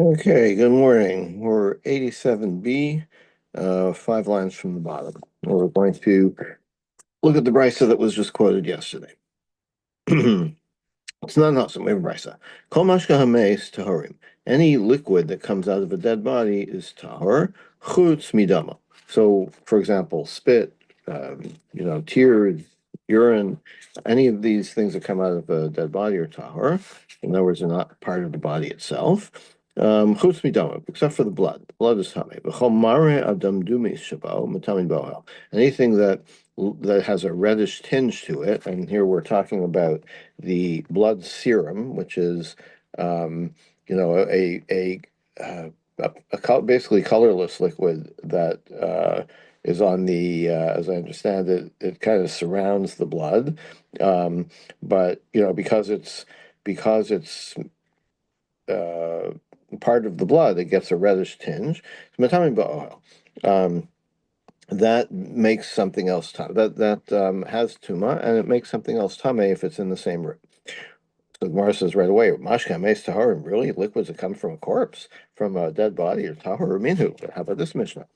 Okay, good morning. We're 87B, 5 lines from the bottom. We're going to look at the brisa that was just quoted yesterday. It's not awesome. We have a brisa. Kol mashka hameis tahorim. Any liquid that comes out of a dead body is tahor, chutz midama. So, for example, spit, tears, urine, any of these things that come out of a dead body are tahor. In other words, they're not part of the body itself. Chutz midama, except for the blood. The blood is tamei. V'chol mare adam dumis shabo matamin bohel. Anything that has a reddish tinge to it, and here we're talking about the blood serum, which is, um, you know, basically colorless liquid that is on as I understand it, it kind of surrounds the blood, but because it's uh, part of the blood, it gets a reddish tinge. Um, that makes something else that has tuma, and it makes something else tame if it's in the same room. So Gemara says right away, Mashka meis taharim, really? Liquids that come from a corpse, from a dead body, or tahor minhu. How about this Mishnah?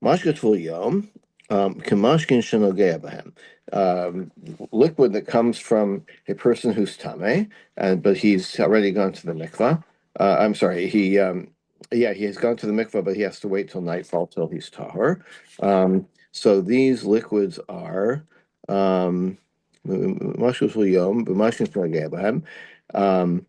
Mashka tful yom, kamashkin shenogea b'hem. Liquid that comes from a person who's tame, but he's already gone to the mikvah. I'm sorry, he has gone to the mikvah, but he has to wait till nightfall till he's tahor. So these liquids are mashka tful yom, b'mashkin shenogea b'hem. Um,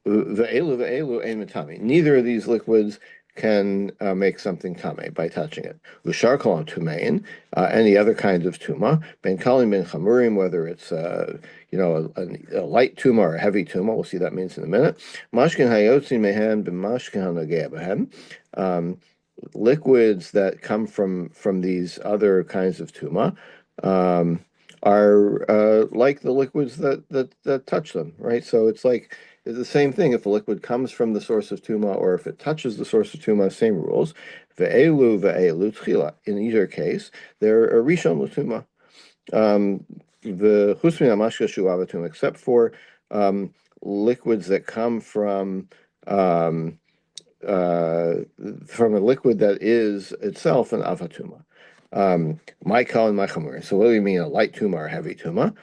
Neither of these liquids can make something tame by touching it. Ushar kolam tumein, any other kind of tuma, ben kalim ben chamurim, whether it's a light tuma or a heavy tuma. We'll see that means in a minute. Mashkin hayotzin mehen b'mashkin hanogea behem. Liquids that come from these other kinds of tuma. Um, are like the liquids that touch them, right? So it's the same thing. If a liquid comes from the source of tuma or if it touches the source of tuma, same rules. Ve'elu tchila. In either case, they're a rishon l'tuma. The chusmin amashka shu'avatum, except for um, liquids that come um, uh, from a liquid that is itself an avatuma. My kal and my chamur. So what do you mean a light tuma or heavy tuma?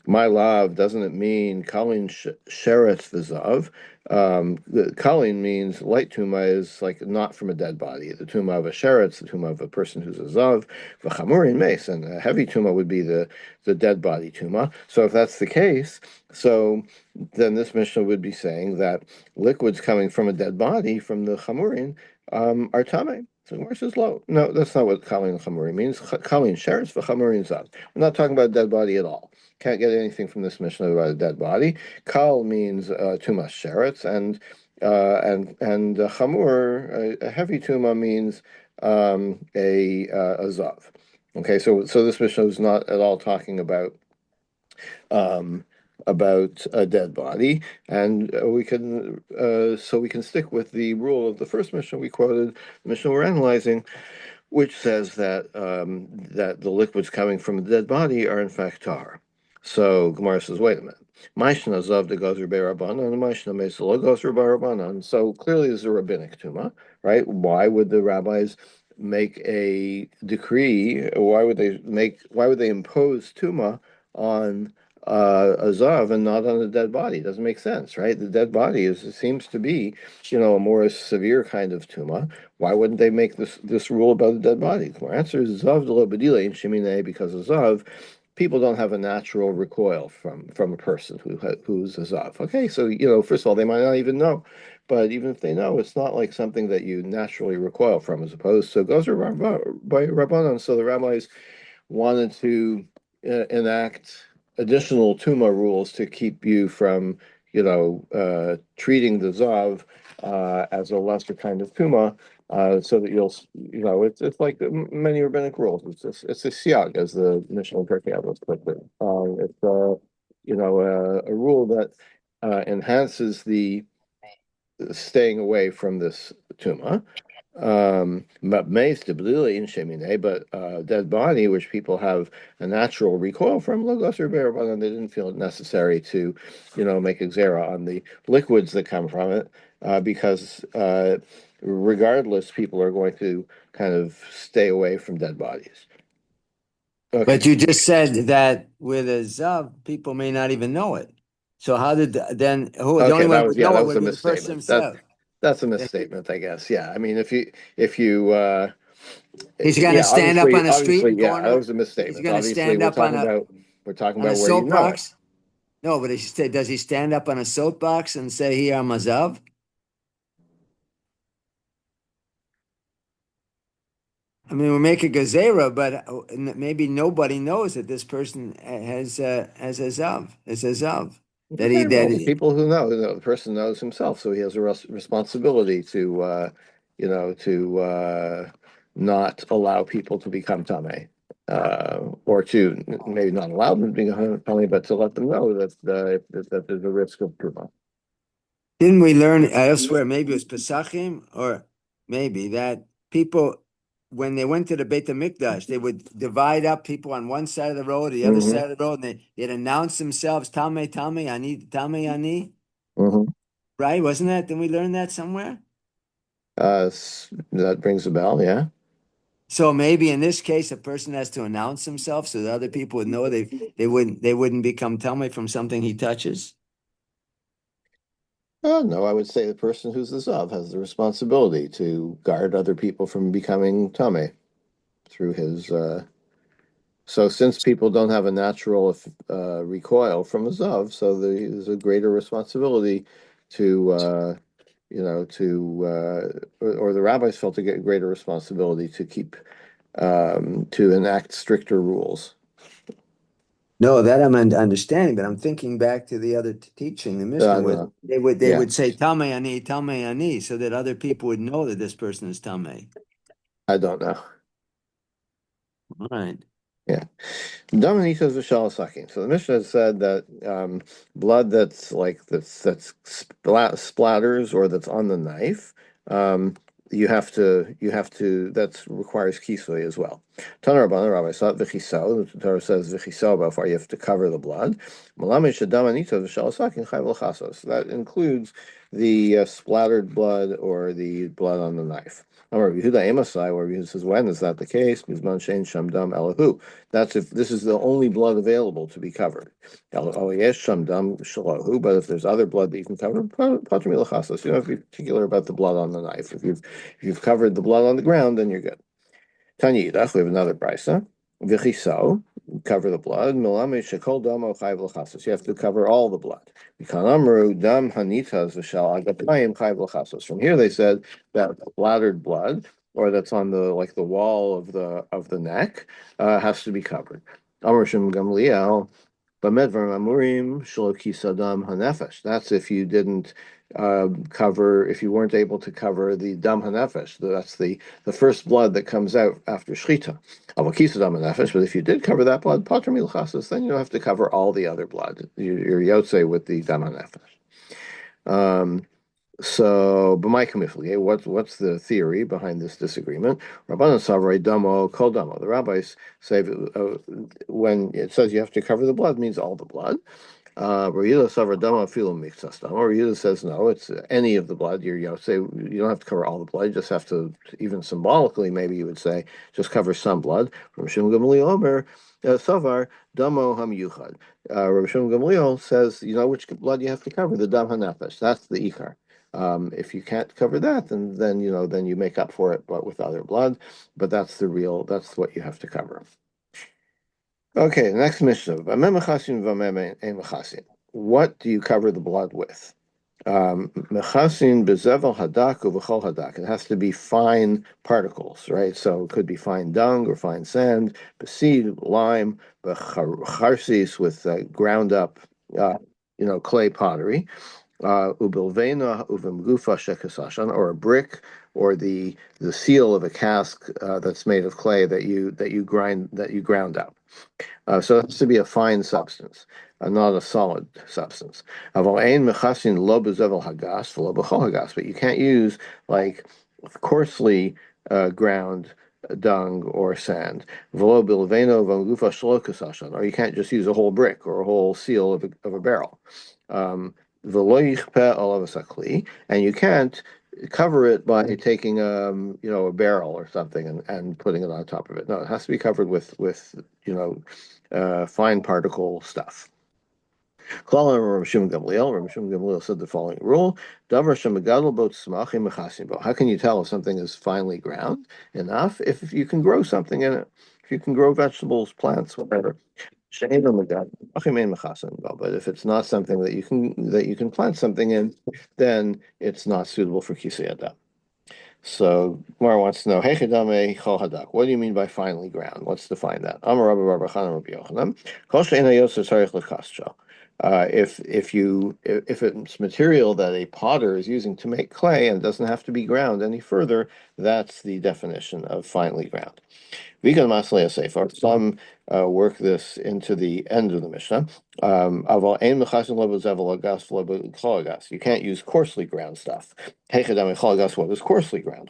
My love, doesn't it mean kalin sheretz v'zav? The kalin means light tuma is like not from a dead body. The tuma of a sheretz, the tuma of a person who's a zav, v'chamurin mace, and a heavy tuma would be the dead body tuma. So if that's the case, so then this Mishnah would be saying that liquids coming from a dead body, from the chamurin, are tame. So where says low? No, that's not what kalin chamurin means. Kalin sheretz v'chamurin zav. We're not talking about a dead body at all. Can't get anything from this Mishnah about a dead body. Kal means tumas sheretz, and chamur, a heavy tuma means a zav. Okay, so this Mishnah is not at all talking um, about a dead body, and we can stick with the rule of the first Mishnah we quoted, the Mishnah we're analyzing, which says that the liquids coming from the dead body are in fact tar. So Gemara says, wait a minute. Maishna zav de gozer be'rabbanan, and Maishna meselo gozer be'rabbanan. So clearly there's a rabbinic tuma, right? Why would the rabbis make a decree? Why would they impose tuma on a zav and not on a dead body? It doesn't make sense, right? The dead body seems to be, a more severe kind of tuma. Why wouldn't they make this rule about a dead body? The answer is zav de lo bedile and shemine, because of zav, people don't have a natural recoil from a person who's a zav. Okay, so first of all, they might not even know, but even if they know, it's not like something that you naturally recoil from, as opposed to gozer by rabbanon. So the rabbis wanted to enact additional tuma rules to keep you from, treating the zav as a lesser kind of tuma, so that it's like many rabbinic rules. It's a siag, as the Mishnah Pirkei Avos put it. It's a rule that enhances the staying away from this tuma. But dead body, which people have a natural recoil from, and they didn't feel it necessary to, make a xera on the liquids that come from it, because regardless, people are going to kind of stay away from dead bodies. Okay. But you just said that with a Zav, people may not even know it. So how did then who the only Okay, one who would that know it was would a be the person misstatement. himself. That's a misstatement, I guess. Yeah, I mean, if you He's gonna yeah, stand up on a street yeah, that corner. was a He's misstatement. gonna Obviously, stand up we're talking on a about where you know it. soapbox. No, but does he stand up on a soapbox and say, "Here, I'm a Zav"? I mean, we make a gazera, but maybe nobody knows that this person has a Zav, is a Zav. That he Okay, that well, the people who know, the person knows himself, so he has a responsibility to, not allow people to become tame, or to maybe not allow them to become tame, but to let them know that there's a risk of truma. didn't we learn elsewhere? Maybe it was Pesachim, or maybe that people, when they went to the Beit HaMikdash, they would divide up people on one side of the road, the other Hmm. side of the road, and they'd announce themselves, Tame, Tame, Ani, Tame, Ani. Hmm. Right? Wasn't that? Didn't we learn that somewhere? That rings a bell, yeah. So maybe in this case, a person has to announce himself so that other people would know they wouldn't become Tame from something he touches. No, I would say the person who's the Zav has the responsibility to guard other people from becoming tame through his. So since people don't have a natural recoil from a Zav, so there's a greater responsibility to, or the rabbis felt to get greater responsibility to to enact stricter rules. No, that I'm understanding, but I'm thinking back to the other teaching, the Mishnah, where No, they yeah, would say Tame Ani, so that other people would know that this person is Tame. I don't know. All right. Yeah. Dominita v'shal sakin. So the Mishnah said that blood that's splatters or that's on the knife, um, you have to that requires kisui as well. Tanar Rabbanan Rabbi Sat v'chisau. The Torah says v'chisau before you have to cover the blood. Malamish dominita v'shal sakin chayv l'chasos. That includes the splattered blood or the blood on the knife. Amar Yehuda Emasai, where Yehuda says, when is that the case? Mizman shein shamdam elahu. That's if this is the only blood available to be covered. Oh, yes, shamdam shalahu. But if there's other blood that you can cover, pater milachasas. You don't have to be particular about the blood on the knife. If you've covered the blood on the ground, then you're good. Tanya Yidach, we have another brisa. V'chisau, cover the blood. Milame shekol dam chayv l'chasos. You have to cover all the blood. V'kanamru dam hanitas v'shal agapayim chayv l'chasos. From here they said that splattered blood, or that's on the wall of the neck, has to be covered. Amr Shem Gamliel, Bamedvar Amurim Shloki Sadam Hanefesh. That's if you didn't if you weren't able to cover the Dam Hanefesh. That's the first blood that comes out after Shechita. Avakisa Dam Hanefesh. But if you did cover that blood, Pater Milchasas, then you don't have to cover all the other blood. You're Yotze with the Dam Hanefesh. So, what's the theory behind this disagreement? Rabbanan Savrai Damo Kol Damo. The rabbis say when it says you have to cover the blood, means all the blood. Rehuda Savradama Filu Mixastam. Or Rehuda says no, it's any of the blood. Say you don't have to cover all the blood, you just have to, even symbolically, maybe you would say, just cover some blood. From Shim Gamliel Omer, Savar, Damo Ham Yuchad. Rabbi Shimon Gamliel says, which blood you have to cover, the Dam HaNefesh. That's the Ikar. If you can't cover that, then you make up for it, but with other blood. But that's what you have to cover. Okay, the next Mishnah. What do you cover the blood with? Mechasin bezevel hadak uvechol hadak. It has to be fine particles, right? So it could be fine dung or fine sand, beseed, lime, becharsis with ground up, clay pottery, ubilvena uvimgufa shekasashan, or a brick, or the seal of a cask that's made of clay that you ground up. So it has to be a fine substance, not a solid substance. But you can't use like coarsely ground dung or sand. Or you can't just use a whole brick or a whole seal of a barrel. Um, and you can't cover it by taking a barrel or something and putting it on top of it. No, it has to be covered with fine particle stuff. Klal Rav Shimon Gamliel. Rav Shimon Gamliel said the following rule: Davar shemagadol bo tzmachim mechasim bo. How can you tell if something is finely ground enough? If you can grow something in it, if you can grow vegetables, plants, whatever. She'eino megadol tzmachim ein mechasim bo. But if it's not something that you can plant something in, then it's not suitable for kisei adam. So Gemara wants to know, Hechidame chol hadak. What do you mean by finely ground? Let's define that. Amar Rabba Bar Chana Rabbi Yochanan. Kol she'eino yotzer tzarich lekascha. If it's material that a potter is using to make clay and doesn't have to be ground any further, that's the definition of finely ground. Vegan Maslea Sefer. Some work this into the end of the Mishnah. You can't use coarsely ground stuff. What is coarsely ground?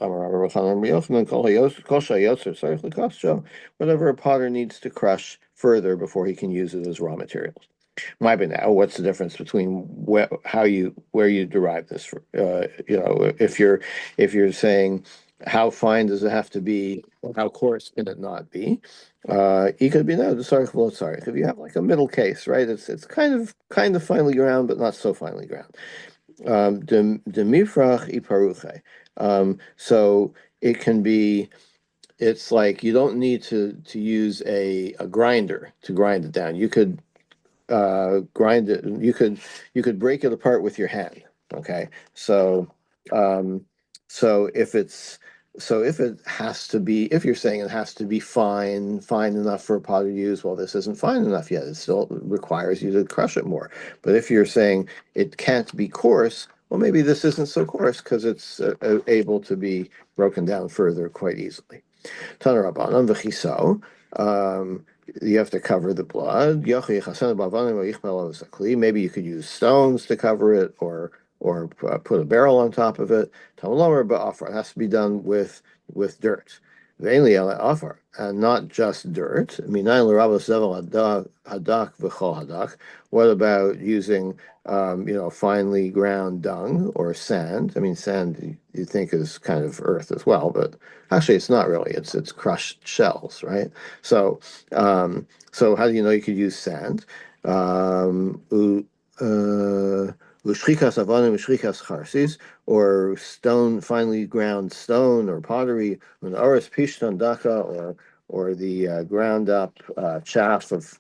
Whatever a potter needs to crush further before he can use it as raw materials. My now, what's the difference between where you derive this from? If you're saying how fine does it have to be, how coarse can it not be? It could be no, sorry, well, sorry. If you have like a middle case, right? It's kind of finely ground, but not so finely ground. Demifrach iparuche. So it can be. It's like you don't need to use a grinder to grind it down. You could grind it. You could break it apart with your hand. Okay, um, so if it has to be, if you're saying it has to be fine enough for a potter to use, well, this isn't fine enough yet. It still requires you to crush it more. But if you're saying it can't be coarse, well, maybe this isn't so coarse because it's able to be broken down further quite easily. Tanarabanan v'chiso. You have to cover the blood. Maybe you could use stones to cover it, or put a barrel on top of it. It has to be done with dirt. And not just dirt. What about using finely ground dung or sand? I mean, sand you think is kind of earth as well, but actually it's not really. It's crushed shells, right? So how do you know you could use sand? Ushrikas avanim, ushrikas charsis, or stone, finely ground stone or pottery, an oris pishtan daka, or the ground up chaff of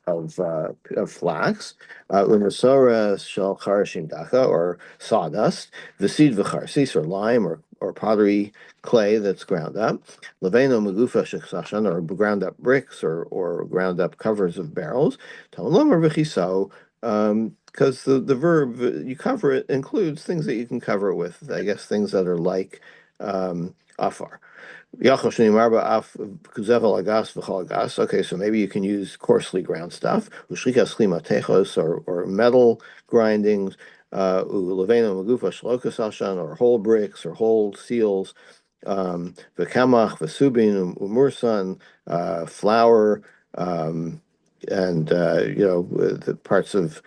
flax, umasora shal charshim daka, or sawdust, visid v'charsis, or lime, or pottery clay that's ground up, leveno magufa sheksashan, or ground up bricks, or ground up covers of barrels, talomar v'chiso. Because the verb you cover it includes things that you can cover it with. I guess things that are like afar. Okay, so maybe you can use coarsely ground stuff, or metal grindings, or whole bricks or whole seals, v'kamach, v'subin, umursan, flour, and the parts of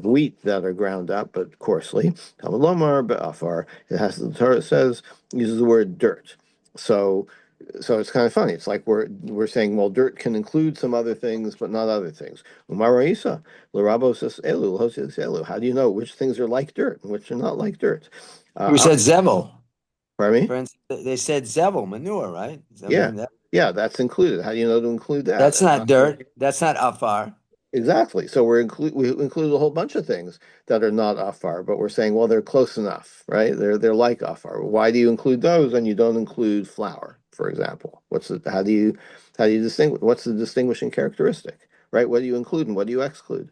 wheat that are ground up but coarsely. Tamalomar be'afar. The Torah says uses the word dirt. So it's kind of funny. It's like we're saying, well, dirt can include some other things, but not other things. Umaraisa, Larabo says elu. How do you know which things are like dirt and which are not like dirt? Who said zevel? Pardon me? For instance, they said zevel, manure, right? I Yeah, mean, yeah, that's included. How do you know to include that? that's That's not not dirt. That's not afar. exactly. So we include a whole bunch of things that are not afar, but we're saying, well, they're close enough, right? They're like afar. Why do you include those and you don't include flour, for example? How do you distinguish? What's the distinguishing characteristic, right? What do you include and what do you exclude?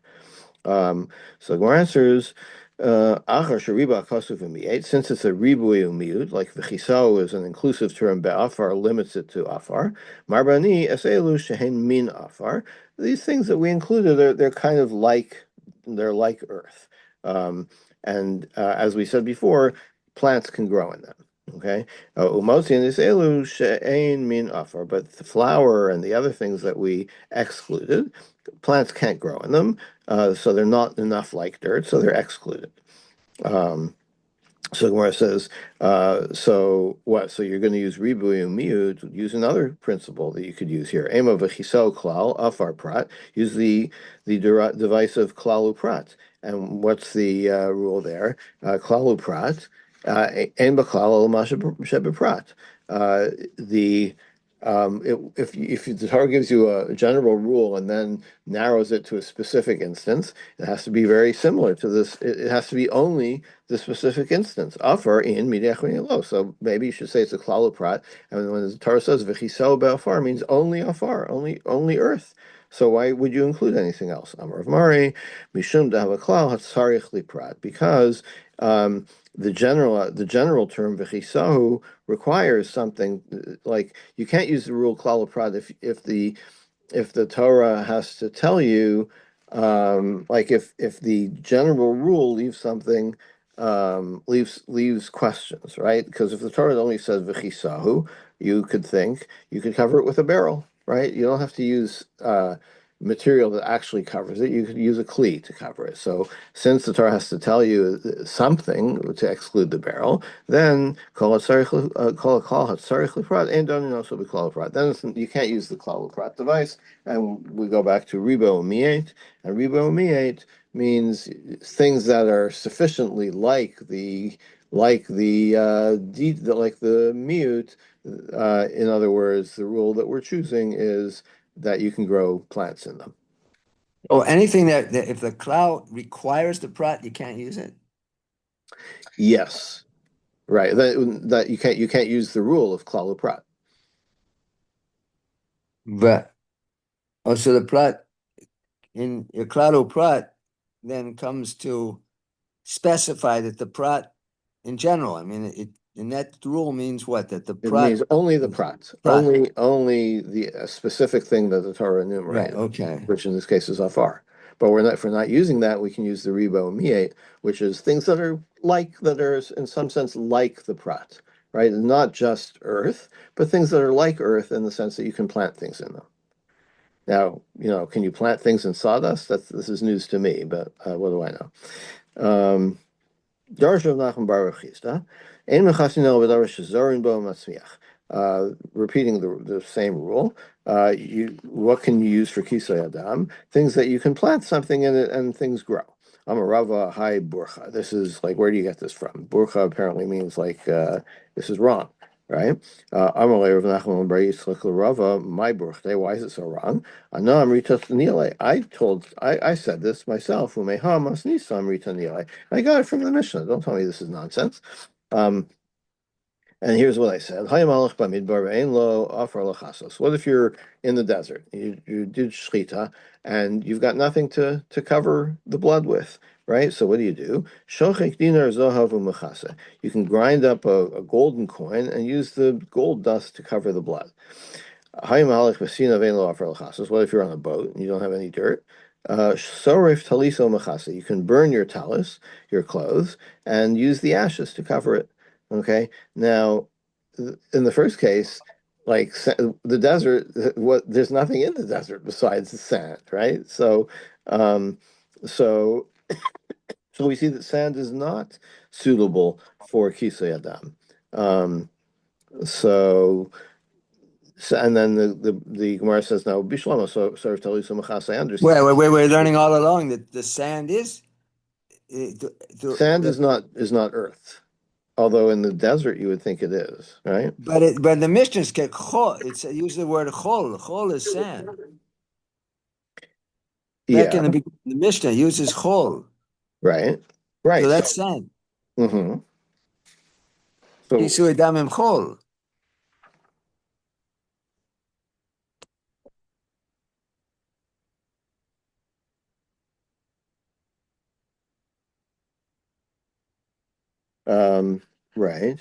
So the Gemara answers, Achar sheriba kasuf mi'et, since it's a ribuy umiud, like v'chiso is an inclusive term, be'afar limits it to afar. Marbani eselu shehen min afar. These things that we included, they're kind of they're like earth, and as we said before, plants can grow in them. Okay. Umotzian is elu she'ein min afar, but the flour and the other things that we excluded, plants can't grow in them, so they're not enough like dirt, so they're excluded. Um, so Gemara says, so what? So you're going to use ribuy miud, use another principle that you could use here. Ema v'chiso klal afar prat. Use the device of klalu prat. And what's the rule there? Klalu prat. Ein b'klal el prat. The if the Torah gives you a general rule and then narrows it to a specific instance, it has to be very similar to this. It has to be only the specific instance. Afar in midiach lo. So maybe you should say it's a klal prat. And when the Torah says v'chiso be'afar means only afar, only earth. So why would you include anything else? Amar of Mari, mishum dahav klal hatzarich li prat, because um, the general term v'chisahu requires something like you can't use the rule klal prat if the Torah has to tell you, like if the general rule leaves something, leaves questions, right? Because if the Torah only says v'chisahu, you could cover it with a barrel, right? You don't have to use material that actually covers it. You could use a kli to cover it. So since the Torah has to tell you something to exclude the barrel, then kol hatzarich lefrat and don't also be klal lefrat. Then you can't use the klal lefrat device, and we go back to ribo miet, and ribo miet means things that are sufficiently like the miut. In other words, the rule that we're choosing is that you can grow plants in them. Or anything that if the cloud requires the prat, you can't use it. Yes, right. That you can't use the rule of klal prat. But also the prat in your clado prat then comes to specify that the prat in general. I mean, and that rule means what? That the It prat means only the is prat, prat. only the specific thing that the Torah Right. enumerated, Okay. which in this case is afar. But we're not if we're not using that, we can use the ribo miet, which is things that are in some sense like the prat, right? Not just earth, but things that are like earth in the sense that you can plant things in them. Now, can you plant things in sawdust? This is news to me, but what do I know? Um, Darshav Nachum Baruch Chisda, Ein Mechasin El B'Davar Shezorin Bo Matzmiach. Repeating the same rule, what can you use for Kisei Adam? Things that you can plant something in it and things grow. Amarava Hai Burcha. This is like, where do you get this from? Burcha apparently means like this is wrong, right? Amalei Rav Nachman Bar Yitzchak Rava, my birthday. Why is it so wrong? No, Amrita Nile. I said this myself. Umeha Masnisa Amrita Nile. I got it from the Mishnah. Don't tell me this is nonsense. Um, and here's what I said. What if you're in the desert? You did shchita and you've got nothing to cover the blood with, right? So what do? You can grind up a golden coin and use the gold dust to cover the blood. What if you're on a boat and you don't have any dirt? Sorif taliso machasa. You can burn your talis, your clothes, and use the ashes to cover it. Okay. Now, in the first case, like the desert, there's nothing in the desert besides the sand, right? Um, so, so we see that sand is not suitable for kisei adam. Um, so. So, and then the Gemara says now Bishlama, so Talisu Machas, I understand. We're learning all along that the sand is Sand is not earth, although in the desert you would think it is, right? but the Mishnahs get chol. It's use the word chol. Chol is sand. Back Yeah, in the Mishnah uses chol. right, So right. So, that's sand. hmm so, Kisu edam im chol. um, right,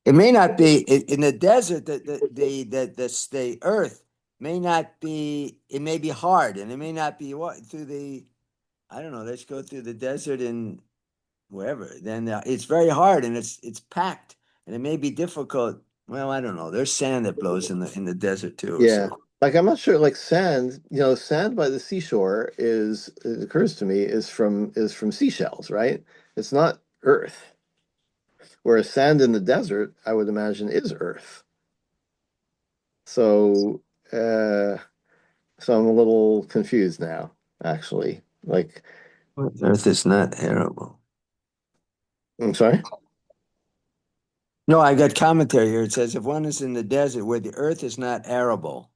It may not be in the desert. The earth may not be. It may be hard, and it may not be what through the. I don't know. Let's go through the desert in wherever, then it's very hard and it's packed and it may be difficult. Well, I don't know. There's sand that blows in the desert too. Yeah. So Like I'm not sure, like sand, sand by the seashore it occurs to me is from seashells, right? It's not earth. Whereas sand in the desert, I would imagine is earth. So uh so I'm a little confused now, actually. Like, Earth is not arable. I'm sorry? No, I got commentary here. It says if one is in the desert where the earth is not arable.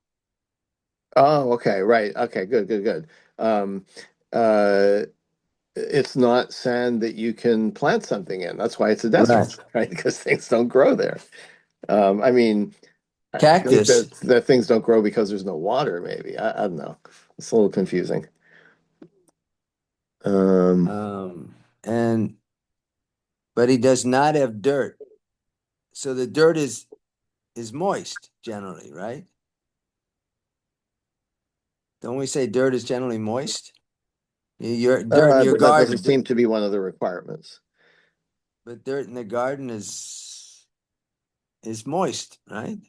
Oh, okay, right. Okay, good, good, good. Um uh it's not sand that you can plant something in. That's why it's a desert, Right. right? Because things don't grow there. I mean, I think Cactus. that things don't grow because there's no water, maybe. I don't know. It's a little confusing. Um, And but he does not have dirt. So the dirt is moist generally, right? Don't we say dirt is generally moist? Your dirt in your but that doesn't garden, seem to be one of the requirements. but dirt in the garden is moist, right?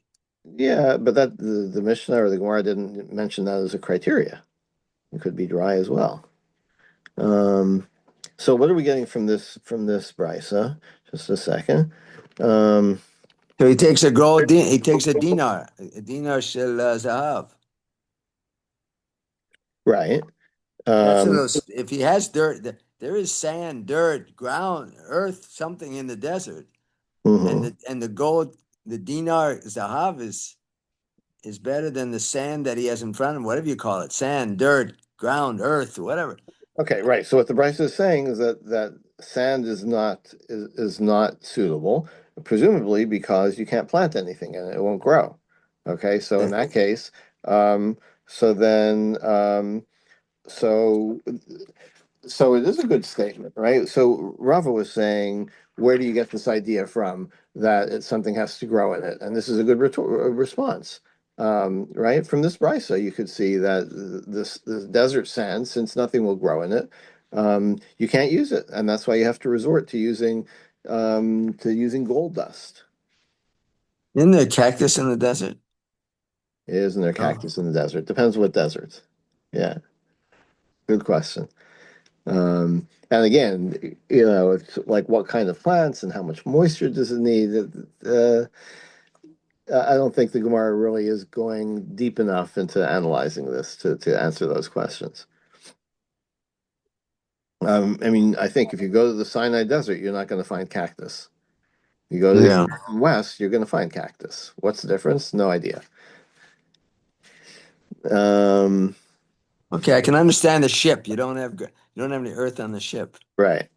Yeah, but that the Mishnah or the Gemara didn't mention that as a criteria. It could be dry as well. Um, so what are we getting from this brisa? Just a second. Um, So he takes a dinar shel zahav. right. That's Um, if he has dirt, there is sand, dirt, ground, earth, something in the desert, and mhm. the gold, the dinar zahav is better than the sand that he has in front of him, whatever you call it, sand, dirt, ground, earth, whatever. Okay, right. So what the Bryce is saying is that sand is not suitable, presumably because you can't plant anything and it won't grow. Okay, so in that case, um, so then so so it is a good statement, right? So Rava was saying, where do you get this idea from that something has to grow in it? And this is a good response, right? From this brisa, you could see that this desert sand, since nothing will grow in it, you can't use it, and that's why you have to resort to using gold dust. Isn't there cactus in the desert? Isn't there No. cactus in the desert? Depends what desert. Yeah, good question. And again, it's like what kind of plants and how much moisture does it need? I don't think the Gemara really is going deep enough into analyzing this to answer those questions. I mean, I think if you go to the Sinai Desert, you're not going to find cactus. You go to the Yeah. west, you're going to find cactus. What's the difference? No idea. Um, Okay, I can understand the ship. You don't have any earth on the ship. right.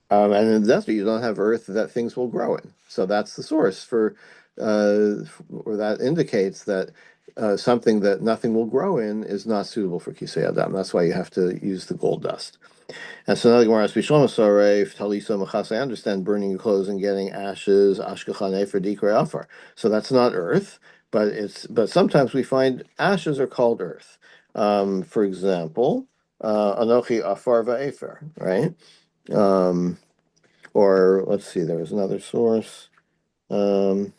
And in the desert, you don't have earth that things will grow in. So that's the source or that indicates that something that nothing will grow in is not suitable for kisei adam. That's why you have to use the gold dust. And so now the Gemara asks, "Bishlomo sarei talisa machas." I understand burning your clothes and getting ashes, ashkechane for dikrei afar. So that's not earth, but sometimes we find ashes are called earth. For example, anochi afar va'efer, right? Um, or let's see, there was another source. Um,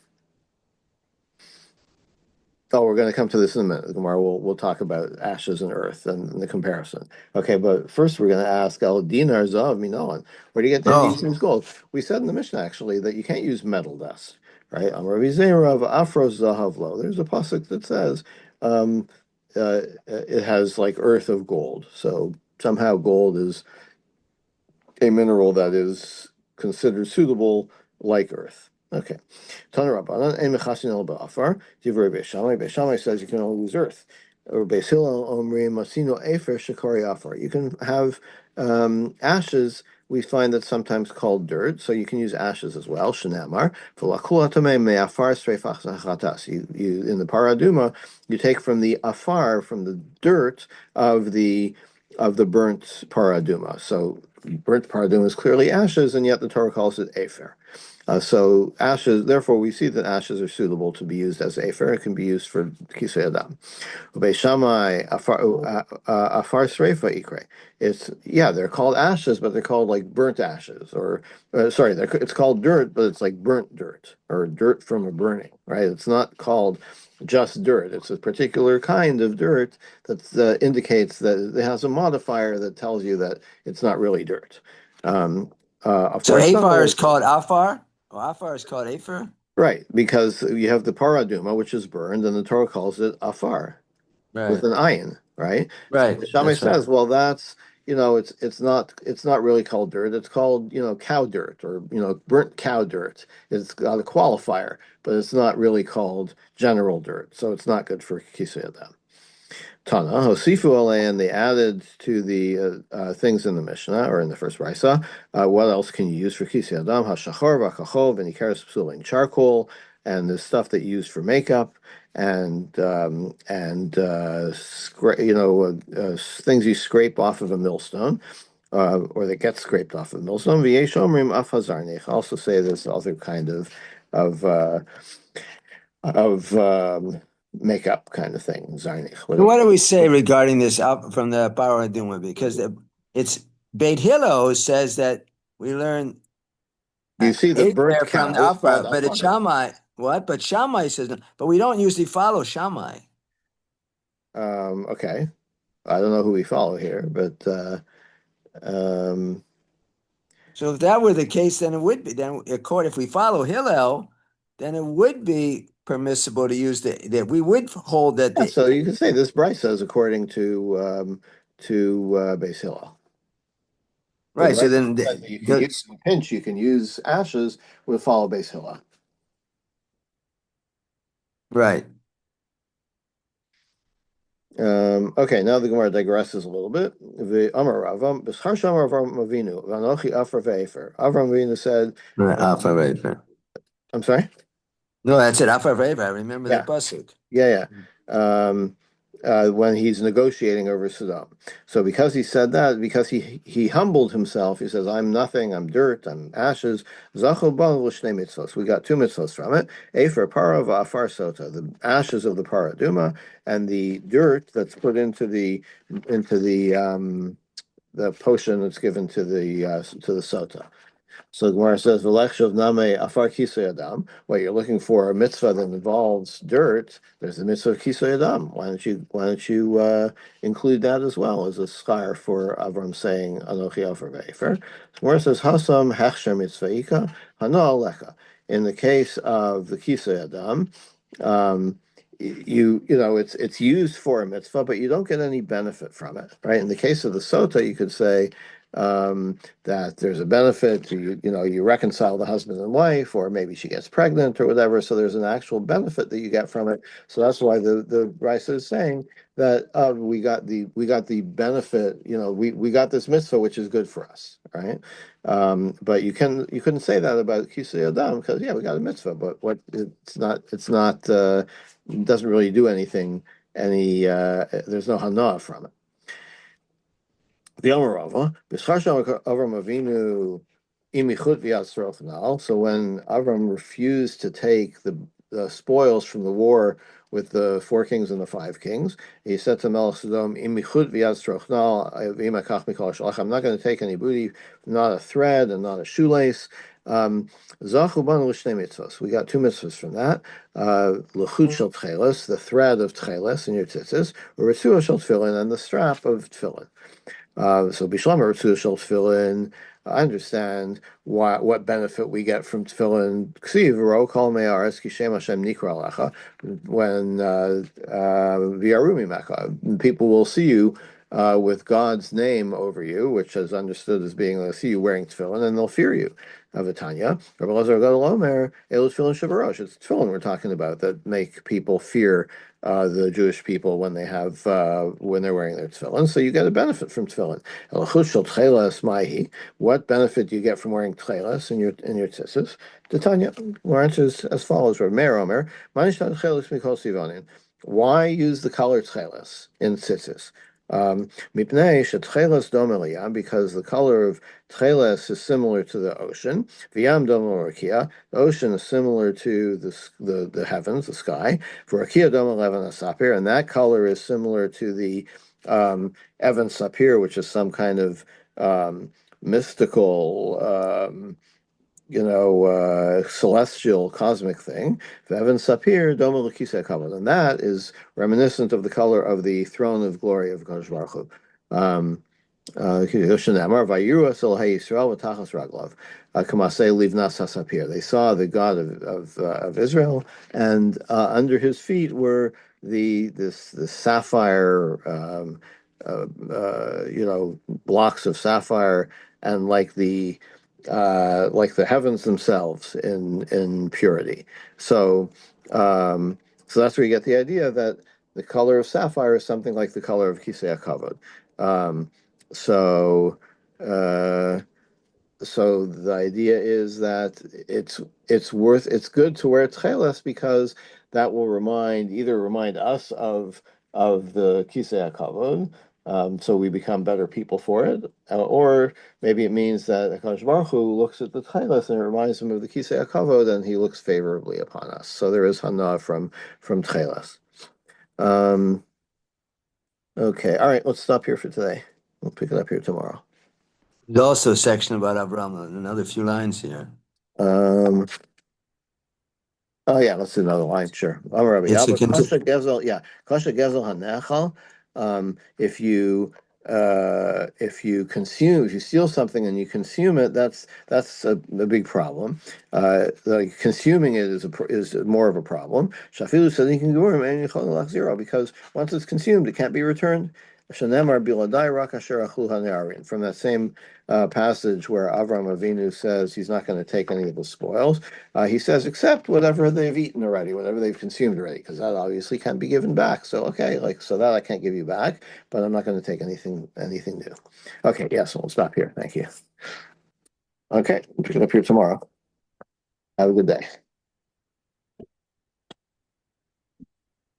oh, we're going to come to this in a minute. Tomorrow we'll talk about ashes and earth and the comparison. Okay, but first we're going to ask Al Dinar Zav Minoan. Where do you get that you Oh, use gold? We said in the Mishnah actually that you can't use metal dust, right? Amar Vizerav Afro Zahavlo. There's a pasuk that says it has like earth of gold. So somehow gold is a mineral that is considered suitable like earth. Okay. Tana Rabbanan, Ein Mechasin El Ba'afar, Divrei Beis Shammai. Beis Shammai says you can only use earth. Or Beis Hillel Omri Masino Efer Shekari Afar. You can have ashes. We find that sometimes called dirt, so you can use ashes as well. Shenamar V'lakul Hatamei Me'afar Streifach Zachatas. You in the Paraduma, you take from the afar, from the dirt of the burnt paraduma. So burnt paraduma is clearly ashes, and yet the Torah calls it afer. So ashes, therefore, we see that ashes are suitable to be used as afer. It can be used for kisei adam. Beishamai afar sreifa ikre. It's yeah, they're called ashes, but they're called like burnt ashes, or sorry, it's called dirt, but it's like burnt dirt or dirt from a burning, right? It's not called just dirt. It's a particular kind of dirt that indicates that it has a modifier that tells you that it's not really dirt. So Afar Afar is summer, called Afar, or Afar is called Afer. right? Because you have the paraduma, which is burned, and the Torah calls it afar with Right, an ayin, right? So right. the Shammai That's right. says, well, that's it's not really called dirt. It's called cow dirt or burnt cow dirt. It's got a qualifier, but it's not really called general dirt. So it's not good for kisei adam. Tana, Hosifu Alayan, they added to the things in the Mishnah or in the first Brisa. What else can you use for Kisi Adam? Hashachar, Vakachov, and Ikaris Psuling, charcoal, and the stuff that you use for makeup, and things you scrape off of a millstone. Or that get scraped off of a millstone. V'yesh omrim af hazarnich. Also say this other kind of uh, of makeup kind of thing. Zarnich, And whatever. what do we say regarding this out from the Paraduma? Because it's Beit Hillel says that we learn You see the burnt Afer from the cow is called Afar, but it's afar. Shammai. What? But Shammai says, no. But we don't usually follow Shammai. Okay. I don't know who we follow here, but um, So if that were the case, then it would be. Then, according if we follow Hillel, then it would be permissible to use that. We would hold that yeah. the So you can say this Bryce says according to Beis Hillel. The right. So Bryce then says that you can use in a pinch, you can use ashes with follow Beis Hillel. right. Okay, now the Gemara digresses a little bit. The Amar Ravam, B'schar Shamar Avram Avinu, Vanochi Afar Ve'efer. Avram Avinu said, Right. Alpha um, Vapor. I'm sorry? No, that's it. Alpha Vapor. I remember the Yeah. pasuk. Yeah, yeah. When he's negotiating over Saddam. So because he said that, because he humbled himself, he says, "I'm nothing. I'm dirt. I'm ashes." Zachu b'al l'shnei mitzvos. We got two mitzvos from it: Efer para va'afar sota, the ashes of the paraduma, and the dirt that's put into the potion that's given to the sota. So the Gemara says, "V'lechshav name afar kisei adam." What you're looking for a mitzvah that involves dirt. There's the mitzvah of kisei adam. Why don't you include that as well as a schar for Avram saying Anochi Afer Ve'efer? The Gemara says, "Hasam hechsher mitzvahika hana alecha." In the case of the kisei adam, um, it's used for a mitzvah, but you don't get any benefit from it, right? In the case of the sota, you could say. That there's a benefit to you reconcile the husband and wife, or maybe she gets pregnant or whatever. So there's an actual benefit that you get from it. So that's why the Rice is saying that we got the benefit. We got this mitzvah, which is good for us, right? But you couldn't say that about Kisei Adam because yeah, we got a mitzvah, but what it's not it doesn't really do anything. There's no hana from it. The Amarava, B'schar Avram Avinu imichut v'yatzrochnal. So when Avram refused to take the spoils from the war with the four kings and the five kings, he said to Melech Sodom, imichut v'yatzrochnal v'imakach mikol shalach. I'm not going to take any booty, not a thread and not a shoelace. Zachu banu l'shnei mitzvos. We got two mitzvahs from that. L'chut shel tcheles, the thread of tcheles in your tzitzis, or ritzua shel tefillin, and the strap of tefillin. So Bishlam Ritzur Shel Tefillin, I understand what benefit we get from tefillin. Ksiv Ro Kol Me'aretz Kishem Hashem Nikra Alecha. When V'Yarumi Mecha, people will see you with God's name over you, which is understood as being they'll see you wearing tefillin, and they'll fear you. Avatanya, Rabbi Lazar Gadol Omer, Elu Tefillin Shabarosh. It's tefillin we're talking about that make people fear the Jewish people when they're wearing their tefillin. So you get a benefit from tefillin. What benefit do you get from wearing tchelas in your tzitzis? The Tanya, our answer is as follows: Rav Meir Omer, why use the color tchelas in tzitzis? Mipnei shetchelas dome liyam, because the color of tcheles is similar to the ocean. V'yam dome l'rakia, the ocean is similar to the heavens, the sky. For rakia dome leven sapir, and that color is similar to the Evan Sapir, which is some kind of mystical, celestial, cosmic thing. Evan Sapir, Doma L'Kisei Kavod, and that is reminiscent of the color of the throne of glory of Kodesh Baruch Hu. Yoshanamar, Vayiru Asel HaYisrael V'Tachas Raglav, Kamasei Livnas HaSapir. They saw the God of Israel, and under his feet were the sapphire, blocks of sapphire, and like the heavens themselves in purity. So so that's where you get the idea that the color of sapphire is something like the color of Kisei HaKavod. Um, so uh, so the idea is that it's good to wear tcheles because that will remind us of the Kisei HaKavod, so we become better people for it, or maybe it means that Hakadosh Baruch Hu looks at the tcheles and it reminds him of the Kisei HaKavod, and he looks favorably upon us. So there is hana from tcheles. Um, okay, all right, let's stop here for today. We'll pick it up here tomorrow. There's also a section about Abraham, another few lines here. Um, Oh yeah, let's do another line. Sure. Rabbi It's a Yabba, Kasha Gezel, yeah, Kasha Gezel Hanechal. If you steal something and you consume it, that's a big problem. Like consuming it is more of a problem. Shafilu Sadiq and zero, because once it's consumed, it can't be returned. Shanemar Biladai Rak Asher Achlu Hanearin. From that same passage where Avram Avinu says he's not going to take any of the spoils. He says, except whatever they've eaten already, whatever they've consumed already, because that obviously can't be given back. So okay, so that I can't give you back, but I'm not going to take anything new. Okay, yeah, so we'll stop here. Thank you. Okay, we'll pick it up here tomorrow. Have a good day.